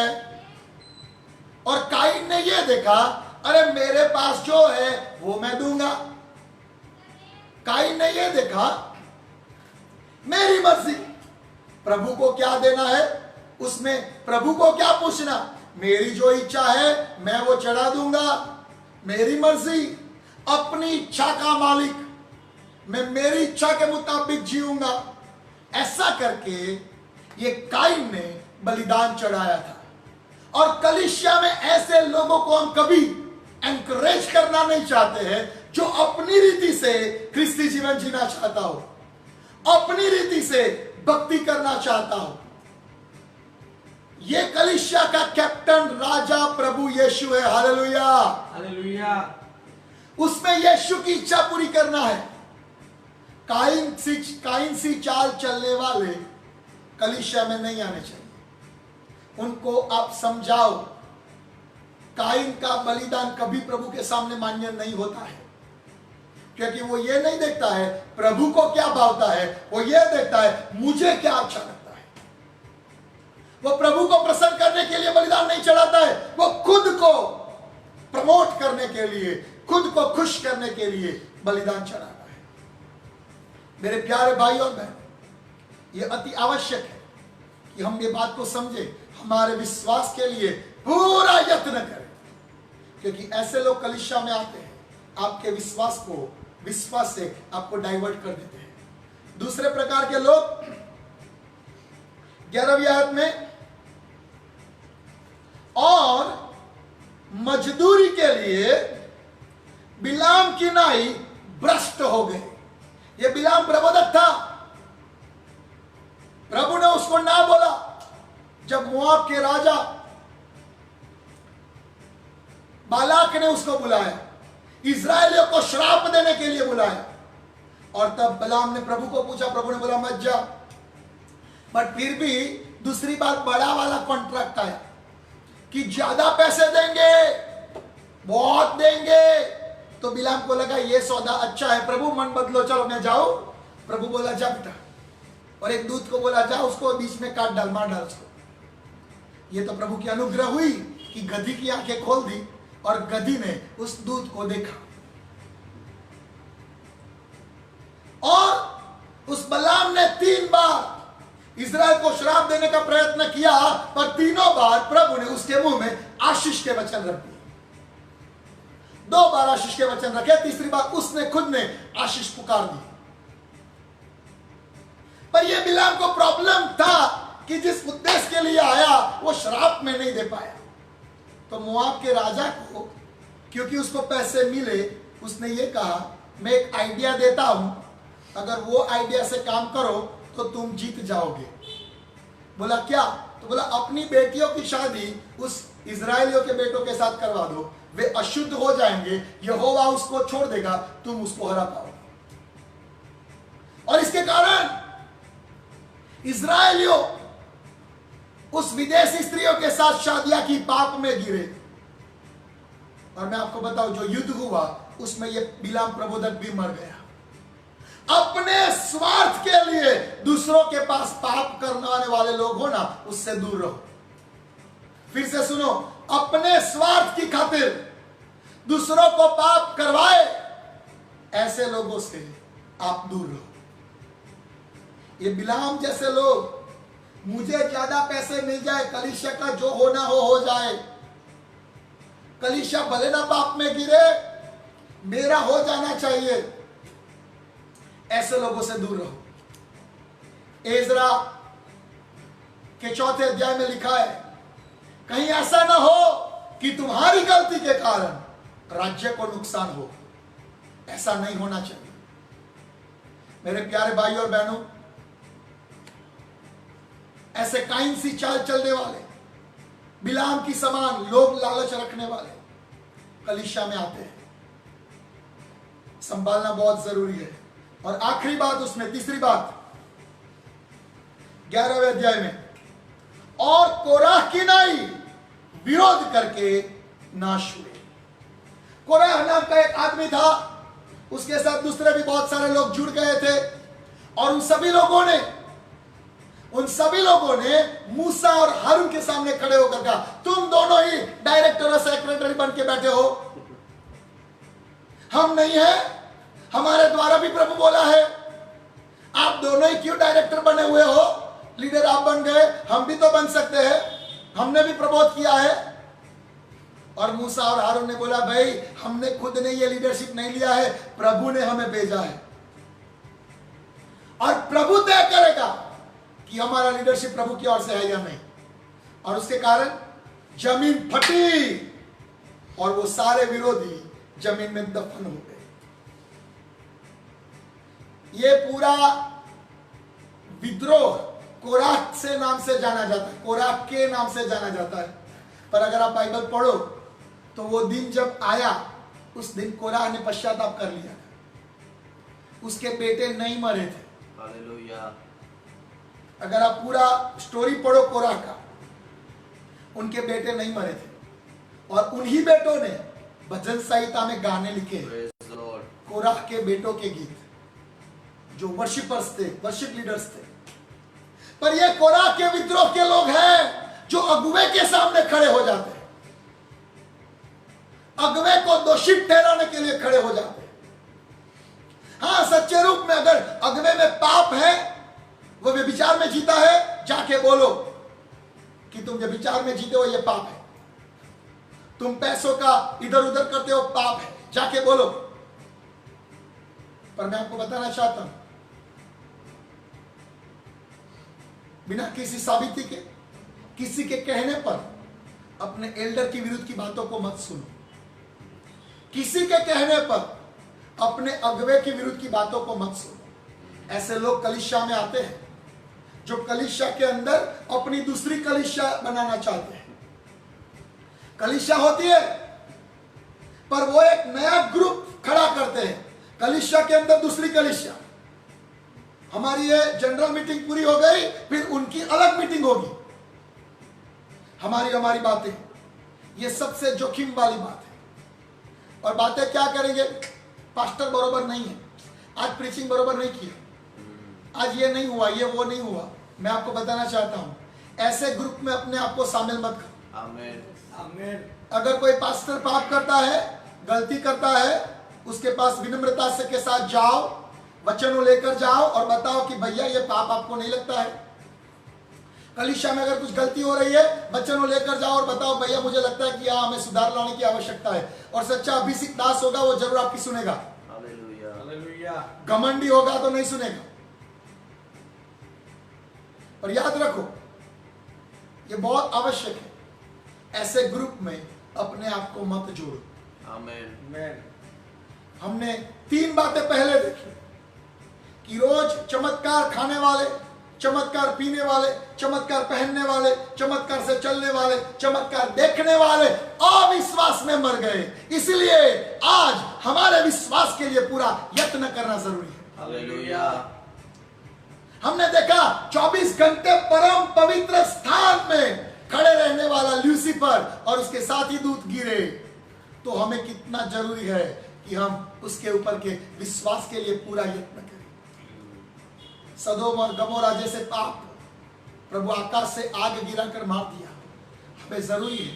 और काइन ने यह देखा अरे मेरे पास जो है वो मैं दूंगा। काइन ने यह देखा मेरी मर्जी, प्रभु को क्या देना है उसमें प्रभु को क्या पूछना, मेरी जो इच्छा है मैं वो चढ़ा दूंगा, मेरी मर्जी, अपनी इच्छा का मालिक, मैं मेरी इच्छा के मुताबिक जीऊंगा। ऐसा करके ये काइन ने बलिदान चढ़ाया था। और कलीसिया में ऐसे लोगों को हम कभी एनकरेज करना नहीं चाहते हैं जो अपनी रीति से ख्रिस्ती जीवन जीना चाहता हो, अपनी रीति से भक्ति करना चाहता हो। ये कलीसिया का कैप्टन राजा प्रभु यीशु है। Hallelujah, hallelujah. उसमें यीशु की इच्छा पूरी करना है। काइन सी चाल चलने वाले कलीसिया में नहीं आने चाहिए। उनको आप समझाओ, काइन का बलिदान कभी प्रभु के सामने मान्य नहीं होता है, क्योंकि वो ये नहीं देखता है प्रभु को क्या भावता है, वो ये देखता है मुझे क्या अच्छा लगता है। वो प्रभु को प्रसन्न करने के लिए बलिदान नहीं चढ़ाता है, वो खुद को प्रमोट करने के लिए, खुद को खुश करने के लिए बलिदान चढ़ाता है। मेरे प्यारे भाई और बहन, ये अति आवश्यक है कि हम ये बात को समझे, हमारे विश्वास के लिए पूरा यत्न करें, क्योंकि ऐसे लोग कलीसिया में आते हैं, आपके विश्वास से आपको डाइवर्ट कर देते हैं। दूसरे प्रकार के लोग 11वीं आयत में, और मजदूरी के लिए बिलाम की नाई भ्रष्ट हो गए। ये बिलाम प्रबोधक था, प्रभु ने उसको ना बोला। जब मोआब के राजा बालाक ने उसको बुलाया, इजरायलियों को श्राप देने के लिए बुलाया, और तब बिलाम ने प्रभु को पूछा, प्रभु ने बोला मत जा। बट फिर भी दूसरी बार बड़ा वाला कॉन्ट्रैक्ट आया कि ज्यादा पैसे देंगे, बहुत देंगे। तो बिलाम को लगा ये सौदा अच्छा है, प्रभु मन बदलो, चलो मैं जाऊं। प्रभु बोला जा बेटा, और एक दूत को बोला जा उसको बीच में काट डाल, मार डाल उसको। ये तो प्रभु की अनुग्रह हुई कि गधी की आंखें खोल दी और गधी ने उस दूत को देखा, और उस बलाम ने 3 बार इजराइल को श्राप देने का प्रयत्न किया, पर तीनों बार प्रभु ने उसके मुंह में आशीष के वचन रख दिए। 2 बार आशीष के वचन रखे, तीसरी बार उसने खुद ने आशीष पुकार दी। पर ये बिलाम को प्रॉब्लम था कि जिस उद्देश्य के लिए आया वो श्राप में नहीं दे पाया। तो मोआब के राजा को, क्योंकि उसको पैसे मिले, उसने ये कहा मैं एक आइडिया देता हूं, अगर वो आइडिया से काम करो तो तुम जीत जाओगे। बोला क्या? तो बोला अपनी बेटियों की शादी उस इजरायलियों के बेटों के साथ करवा दो, वे अशुद्ध हो जाएंगे, यहोवा उसको छोड़ देगा, तुम उसको हरा पाओगे। और इसके कारण इजरायलियों उस विदेशी स्त्रियों के साथ शादियां की, पाप में गिरे। और मैं आपको बताऊं, जो युद्ध हुआ उसमें ये बिलाम प्रबोधक भी मर गया। अपने स्वार्थ के लिए दूसरों के पास पाप करने वाले लोग हो ना, उससे दूर रहो। फिर से सुनो, अपने स्वार्थ की खातिर दूसरों को पाप करवाए ऐसे लोगों से आप दूर रहो। ये बिलाम जैसे लोग, मुझे ज्यादा पैसे मिल जाए, कलीसिया का जो होना हो जाए, कलीसिया भले ना पाप में गिरे, मेरा हो जाना चाहिए, ऐसे लोगों से दूर रहो। एजरा के 4 अध्याय में लिखा है, कहीं ऐसा ना हो कि तुम्हारी गलती के कारण राज्य को नुकसान हो। ऐसा नहीं होना चाहिए। मेरे प्यारे भाई और बहनों, ऐसे काइन सी चाल चलने वाले, बिलाम की समान लोग लालच रखने वाले कलीसिया में आते हैं, संभालना बहुत जरूरी है। और आखिरी बात उसमें, तीसरी बात 11वें अध्याय में, और कोराह की नाई विरोध करके नाश हुए। कोराह नाम का एक आदमी था, उसके साथ दूसरे भी बहुत सारे लोग जुड़ गए थे, और उन सभी लोगों ने मूसा और हारून के सामने खड़े होकर कहा, तुम दोनों ही डायरेक्टर और सेक्रेटरी बन के बैठे हो, हम नहीं है, हमारे द्वारा भी प्रभु बोला है, आप दोनों ही क्यों डायरेक्टर बने हुए हो? लीडर आप बन गए, हम भी तो बन सकते हैं, हमने भी प्रमोट किया है। और मूसा और हारून ने बोला, भाई हमने खुद ने ये लीडरशिप नहीं लिया है, प्रभु ने हमें भेजा है, और प्रभु तय करेगा कि हमारा लीडरशिप प्रभु की ओर से है या नहीं। और उसके कारण जमीन फटी और वो सारे विरोधी जमीन में दफन हो गए। ये पूरा विद्रोह कोराह से नाम से जाना जाता है, कोराह के नाम से जाना जाता है। पर अगर आप बाइबल पढ़ो तो वो दिन जब आया, उस दिन कोराह ने पश्चाताप कर लिया, उसके बेटे नहीं मरे थे। हालेलुया। अगर आप पूरा स्टोरी पढ़ो कोराह का, उनके बेटे नहीं मरे थे, और उन्हीं बेटों ने भजन संहिता में गाने लिखे, कोराह के बेटों के गीत, जो वर्शिपर्स थे, वर्शिप लीडर्स थे। पर ये कोराह के विद्रोह के लोग हैं जो अगुवे के सामने खड़े हो जाते हैं, अगुवे को दोषी ठहराने के लिए खड़े हो जाते हैं। हाँ, सच्चे रूप में अगर अगुवे में पाप है, वो व्यभिचार में जीता है, जाके बोलो कि तुम व्यभिचार में जीते हो, ये पाप है। तुम पैसों का इधर उधर करते हो, पाप है, जाके बोलो। पर मैं आपको बताना चाहता हूं, बिना किसी साबिती के, किसी के कहने पर अपने एल्डर की विरुद्ध की बातों को मत सुनो। किसी के कहने पर अपने अगुवे की विरुद्ध की बातों को मत सुनो। ऐसे लोग कलीसिया में आते हैं जो कलीसिया के अंदर अपनी दूसरी कलीसिया बनाना चाहते हैं। कलीसिया होती है पर वो एक नया ग्रुप खड़ा करते हैं, कलीसिया के अंदर दूसरी कलीसिया। हमारी ये जनरल मीटिंग पूरी हो गई, फिर उनकी अलग मीटिंग होगी। हमारी बातें, ये सबसे जोखिम वाली बात है। और बातें क्या करेंगे, पास्टर बरोबर नहीं है, आज प्रीचिंग बरोबर नहीं किया, आज ये नहीं हुआ, ये वो नहीं हुआ। मैं आपको बताना चाहता हूं, ऐसे ग्रुप में अपने आप को शामिल मत करो। आमीन, आमीन। अगर कोई पास्टर पाप करता है, गलती करता है, उसके पास विनम्रता से के साथ जाओ, वचनों लेकर जाओ और बताओ कि भैया ये पाप आपको नहीं लगता है। कलीसिया में अगर कुछ गलती हो रही है, वचनों लेकर जाओ और बताओ भैया मुझे लगता है कि यहाँ हमें सुधार लाने की आवश्यकता है। और सच्चा अभिषिक्त दास होगा, वो जरूर आपकी सुनेगा। Hallelujah, hallelujah. घमंडी होगा तो नहीं सुनेगा। और याद रखो, ये बहुत आवश्यक है, ऐसे ग्रुप में अपने आप को मत जोड़ो। आमेन। हमने 3 बातें पहले देखी कि रोज चमत्कार खाने वाले, चमत्कार पीने वाले, चमत्कार पहनने वाले, चमत्कार से चलने वाले, चमत्कार देखने वाले अविश्वास में मर गए। इसलिए आज हमारे विश्वास के लिए पूरा यत्न करना जरूरी है। हालेलुया। हमने देखा 24 घंटे परम पवित्र स्थान में खड़े रहने वाला ल्यूसीफर और उसके साथी दूत गिरे, तो हमें कितना जरूरी है कि हम उसके ऊपर के विश्वास के लिए पूरा यत्न करें। सदोम और गमोरा जैसे पाप प्रभु आकाश से आग गिराकर मार दिया, हमें जरूरी है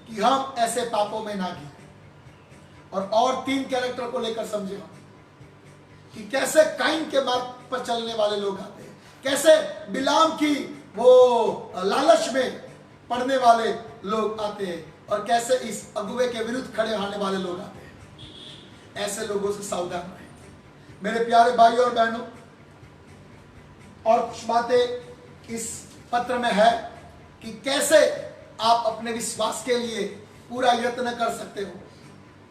कि हम ऐसे पापों में ना गिरे। और 3 कैरेक्टर को लेकर समझे हम कि कैसे काइन के मार्ग पर चलने वाले लोग आते हैं, कैसे बिलाम की वो लालच में पड़ने वाले लोग आते हैं, और कैसे इस अगुवे के विरुद्ध खड़े होने वाले लोग आते हैं। ऐसे लोगों से सावधान रहें मेरे प्यारे भाइयों और बहनों। और कुछ बातें इस पत्र में है कि कैसे आप अपने विश्वास के लिए पूरा यत्न कर सकते हो।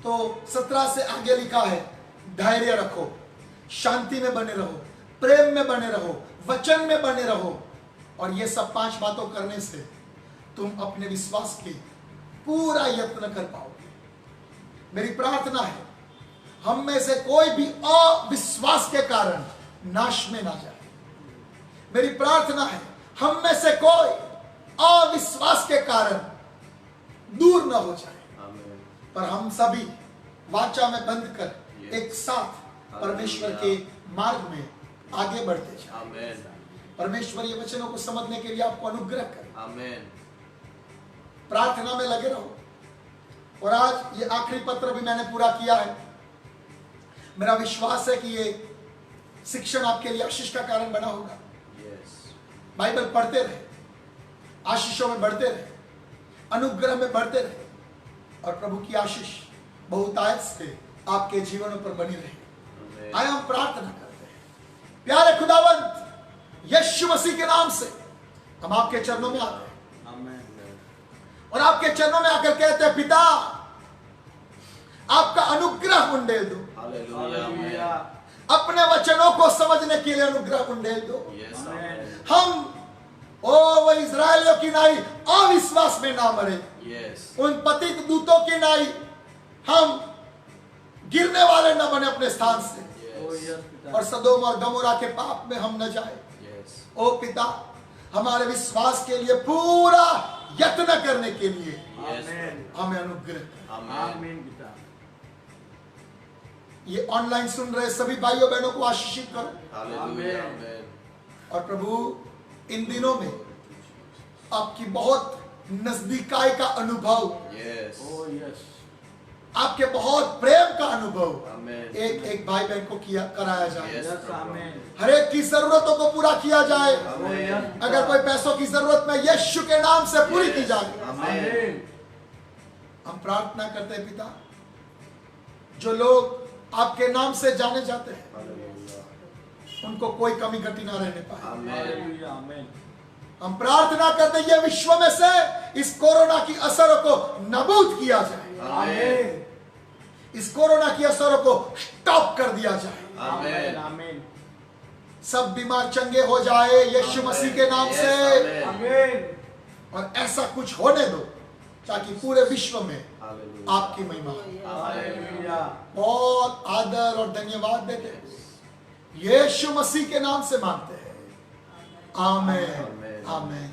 तो 17 से आगे लिखा है, धैर्य रखो, शांति में बने रहो, प्रेम में बने रहो, वचन में बने रहो, और ये सब 5 बातों करने से तुम अपने विश्वास के पूरा यत्न कर पाओगे। मेरी प्रार्थना है हम में से कोई भी अविश्वास के कारण नाश में ना जाए। मेरी प्रार्थना है हम में से कोई अविश्वास के कारण दूर न हो जाए, पर हम सभी वाचा में बंद कर एक साथ परमेश्वर के मार्ग में आगे बढ़ते जाए। परमेश्वर ये वचनों को समझने के लिए आपको अनुग्रह करे। प्रार्थना में लगे रहो। और आज ये आखिरी पत्र भी मैंने पूरा किया है। मेरा विश्वास है कि ये शिक्षण आपके लिए आशीष का कारण बना होगा। बाइबल पढ़ते रहे, आशीषों में बढ़ते रहे, अनुग्रह में बढ़ते रहे, और प्रभु की आशीष बहुतायत से आपके जीवनों पर बनी रहे। आए हम प्रार्थना करते हैं। प्यारे खुदावंत यीशु मसीह के नाम से हम आपके चरणों में आते हैं और आपके चरणों में आकर कहते हैं, पिता आपका अनुग्रह उंडेल दो, अपने वचनों को समझने के लिए अनुग्रह उंडेल दो। हम वो इजरायलियों की नाई अविश्वास में ना मरे, उन पतित दूतों की नाई हम गिरने वाले न बने अपने स्थान से, और सदोम और गमोरा के पाप में हम न जाए। ओ पिता, हमारे विश्वास के लिए पूरा यत्न करने के लिए हमें अनुग्रह। ये ऑनलाइन सुन रहे सभी भाइयों बहनों को आशीषित करो। और प्रभु इन दिनों में आपकी बहुत नजदीकाई का अनुभव, आपके बहुत प्रेम का अनुभव एक एक भाई बहन को कराया जाए। हर एक की जरूरतों को पूरा किया जाए। अगर कोई पैसों की जरूरत में यीशु के नाम से पूरी की जाए। हम प्रार्थना करते हैं पिता, जो लोग आपके नाम से जाने जाते हैं उनको कोई कमी घटी ना रहने पाए। हम प्रार्थना करते हैं ये विश्व में से इस कोरोना की असरों को नाबूद किया जाए। इस कोरोना की असरों को स्टॉप कर दिया जाए। सब बीमार चंगे हो जाए यीशु मसीह के नाम से। और ऐसा कुछ होने दो ताकि पूरे विश्व में आपकी महिमा हो। बहुत आदर और धन्यवाद देते हैं, यीशु मसीह के नाम से मांगते हैं। आमीन आमीन।